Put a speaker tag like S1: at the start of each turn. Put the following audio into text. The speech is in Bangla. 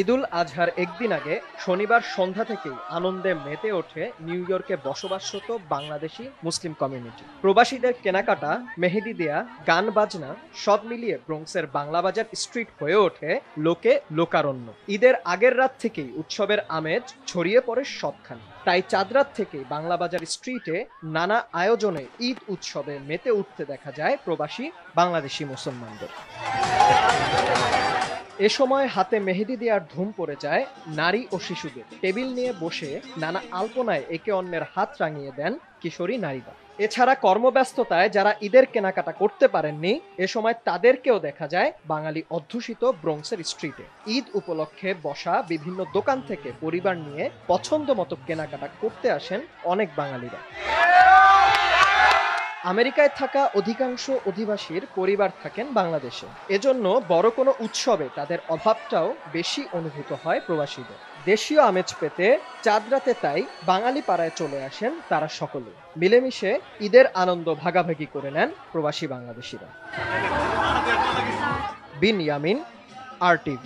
S1: ঈদুল আজহার একদিন আগে শনিবার সন্ধ্যা থেকেই আনন্দে মেতে ওঠে নিউ ইয়র্কে বসবাসরত বাংলাদেশি মুসলিম কমিউনিটি। প্রবাসীদের কেনাকাটা, মেহেদি দেয়া, গান বাজনা সব মিলিয়ে ব্রোঙ্কসের বাংলা বাজার স্ট্রিট হয়ে ওঠে লোকে লোকারণ্য। ঈদের আগের রাত থেকেই উৎসবের আমেজ ছড়িয়ে পড়ে সবখানে। তাই চাঁদ রাত থেকেই বাংলা বাজার স্ট্রিটে নানা আয়োজনে ঈদ উৎসবে মেতে উঠতে দেখা যায় প্রবাসী বাংলাদেশি মুসলমানদের। এ সময় হাতে মেহেদি দেওয়ার ধুম পড়ে যায় নারী ও শিশুদের। টেবিল নিয়ে বসে নানা আলপনায় একে অন্যের হাত রাঙিয়ে দেন কিশোরী নারীরা। এছাড়া কর্মব্যস্ততায় যারা ঈদের কেনাকাটা করতে পারেননি, এ সময় তাদেরকেও দেখা যায় বাঙালি অধ্যুষিত ব্রোঙ্কসের স্ট্রিটে। ঈদ উপলক্ষে বসা বিভিন্ন দোকান থেকে পরিবার নিয়ে পছন্দ মতো কেনাকাটা করতে আসেন অনেক বাঙালিরা। আমেরিকায় থাকা অধিকাংশ অধিবাসীর পরিবার থাকেন বাংলাদেশে। এজন্য বড় কোনো উৎসবে তাদের অভাবটাও বেশি অনুভূত হয় প্রবাসীদের। দেশীয় আমেজ পেতে চাঁদ রাতে তাই বাঙালি পাড়ায় চলে আসেন তারা সকলে। মিলেমিশে ঈদের আনন্দ ভাগাভাগি করে নেন প্রবাসী বাংলাদেশিরা। বিন ইয়ামিন, RTV।